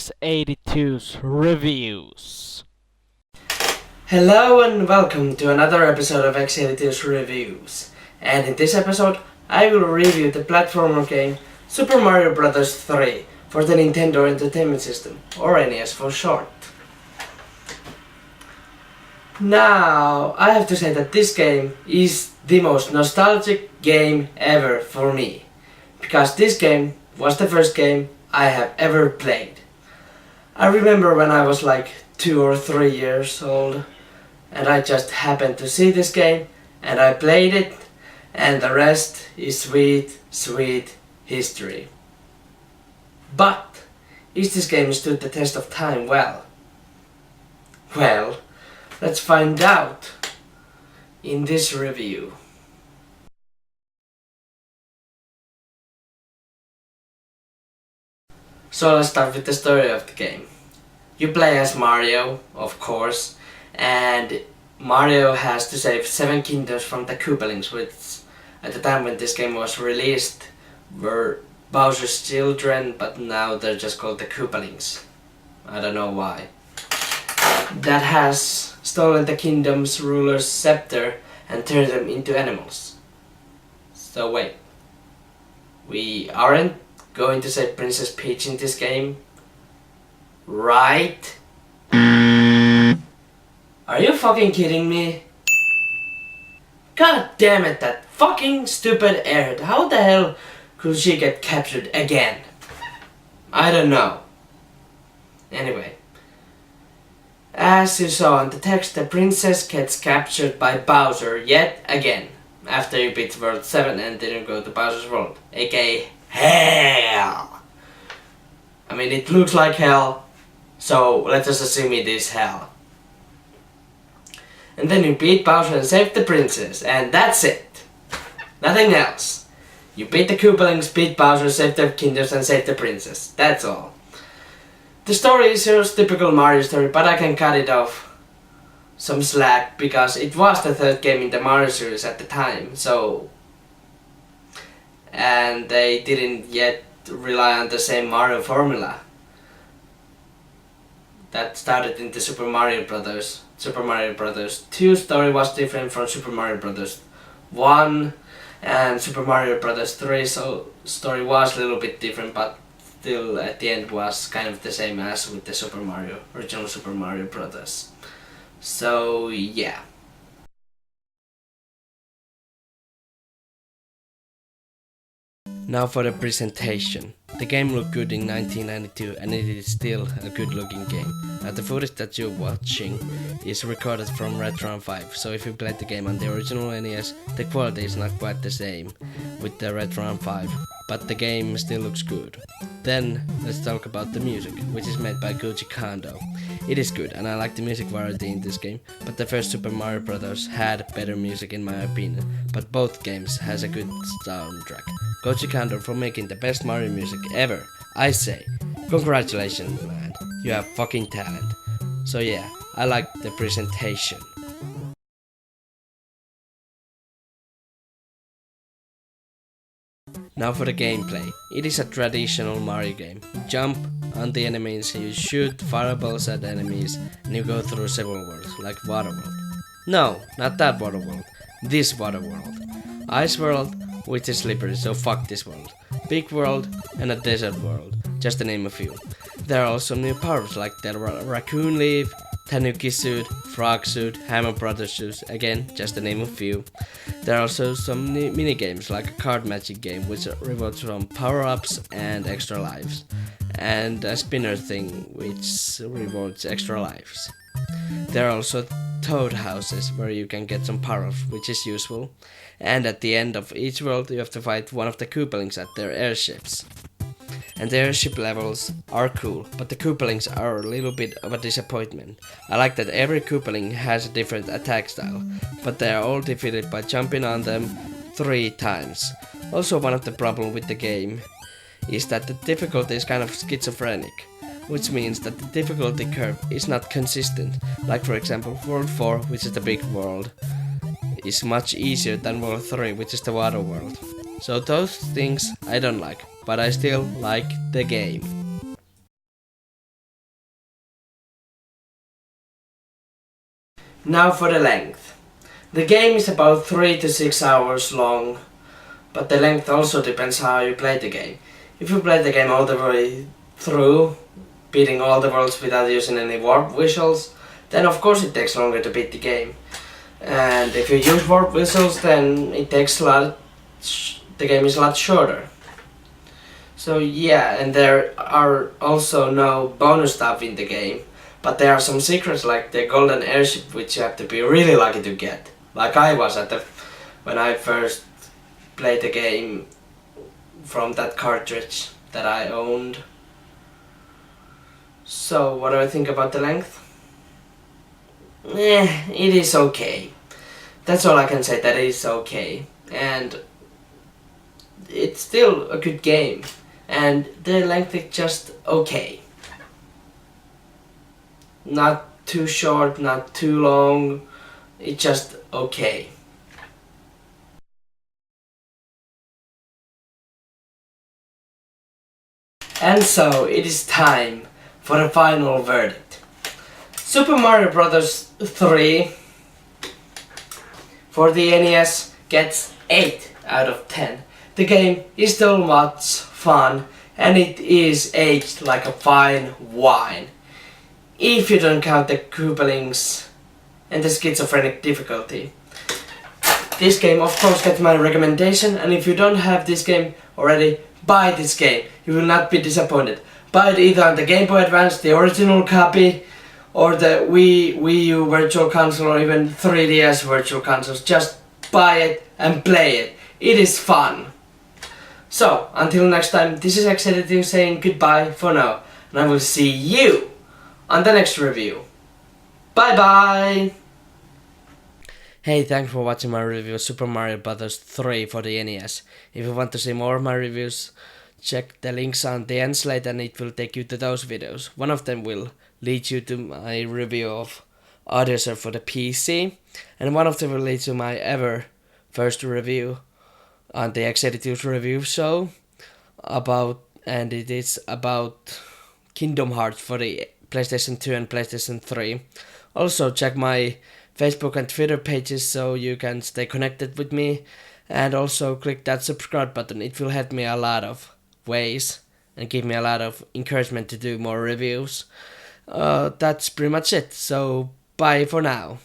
X82's Reviews. Hello and welcome to another episode of X82's Reviews. And in this episode, I will review the platformer game Super Mario Bros. 3 for the Nintendo Entertainment System, or NES for short. Now, I have to say that this game is the most nostalgic game ever for me, because this game was the first game I have ever played. I remember when I was like 2 or 3 years old, and I just happened to see this game, and I played it, and the rest is sweet, sweet history. But, is this game stood the test of time? Well, let's find out in this review. So let's start with the story of the game. You play as Mario, of course, and Mario has to save 7 kingdoms from the Koopalings, which at the time when this game was released were Bowser's children, but now they're just called the Koopalings. I don't know why. That has stolen the kingdom's ruler's scepter and turned them into animals. So wait, we aren't going to save Princess Peach in this game, right? Are you fucking kidding me? God damn it, that fucking stupid airhead. How the hell could she get captured again? I don't know. Anyway, as you saw in the text, the princess gets captured by Bowser yet again after you beat World 7 and didn't go to Bowser's World, aka hell. I mean, it looks like hell, so let's just assume it is hell. And then you beat Bowser and save the princess, and that's it. Nothing else. You beat the Koopalings, beat Bowser, save the kingdoms, and save the princess. That's all. The story is your typical Mario story, but I can cut it off some slack because it was the third game in the Mario series at the time, so... and they didn't yet rely on the same Mario formula that started in the Super Mario Bros. Super Mario Bros. 2 story was different from Super Mario Bros. 1, and Super Mario Bros. 3 story was a little bit different, but still at the end was kind of the same as with the original Super Mario Bros. So yeah. Now for the presentation. The game looked good in 1992 and it is still a good looking game. The footage that you're watching is recorded from Retron 5, so if you played the game on the original NES, the quality is not quite the same with the Retron 5, but the game still looks good. Then let's talk about the music, which is made by Koji Kondo. It is good and I like the music variety in this game, but the first Super Mario Bros. Had better music in my opinion, but both games has a good soundtrack. Koji Kondo for making the best Mario music ever. I say, congratulations man, you have fucking talent. So yeah, I like the presentation. Now for the gameplay. It is a traditional Mario game. You jump on the enemies, you shoot fireballs at enemies, and you go through several worlds, like Water World. No, not that Water World. This Water World. Ice World, which is slippery, so fuck this world. Big World and a Desert World, just to name a few. There are also new powers like the Raccoon Leaf, Tanuki Suit, Frog Suit, Hammer Brothers Shoes, again, just to name a few. There are also some mini-games like a card magic game which revolves from power-ups and extra lives, and a spinner thing which rewards extra lives. There are also toad houses where you can get some power-ups, which is useful, and at the end of each world you have to fight one of the Koopalings at their airships. And the airship levels are cool, but the Koopalings are a little bit of a disappointment. I like that every Koopaling has a different attack style, but they are all defeated by jumping on them 3 times. Also, one of the problems with the game is that the difficulty is kind of schizophrenic, which means that the difficulty curve is not consistent. Like for example, World 4, which is the big world, is much easier than World 3, which is the water world. So those things I don't like, but I still like the game. Now for the length. The game is about 3 to 6 hours long, but the length also depends how you play the game. If you play the game all the way through, beating all the worlds without using any warp whistles, then of course it takes longer to beat the game. And if you use warp whistles, then it takes the game is a lot shorter. So yeah, and there are also no bonus stuff in the game, but there are some secrets like the golden airship, which you have to be really lucky to get. Like I was when I first played the game from that cartridge that I owned. So what do I think about the length? It is okay. That's all I can say, that it is okay. And it's still a good game. And the length is just okay. Not too short, not too long. It's just okay. And so it is time for the final verdict. Super Mario Bros. 3 for the NES gets 8 out of 10. The game is still much fun and it is aged like a fine wine. If you don't count the Koopalings and the schizophrenic difficulty. This game of course gets my recommendation, and if you don't have this game already, buy this game. You will not be disappointed. Buy it either on the Game Boy Advance, the original copy, or the Wii U Virtual Console, or even 3DS Virtual Consoles. Just buy it and play it. It is fun. So, until next time, this is X82's saying goodbye for now, and I will see you on the next review. Bye bye! Hey, thanks for watching my review of Super Mario Bros. 3 for the NES. If you want to see more of my reviews, check the links on the end slide and it will take you to those videos. One of them will lead you to my review of Audiosurf for the PC, and one of them will lead to my ever first review on the X82's review show and it is about Kingdom Hearts for the PlayStation 2 and PlayStation 3. Also check my Facebook and Twitter pages so you can stay connected with me, and also click that subscribe button. It will help me a lot of ways and give me a lot of encouragement to do more reviews. That's pretty much it, so bye for now.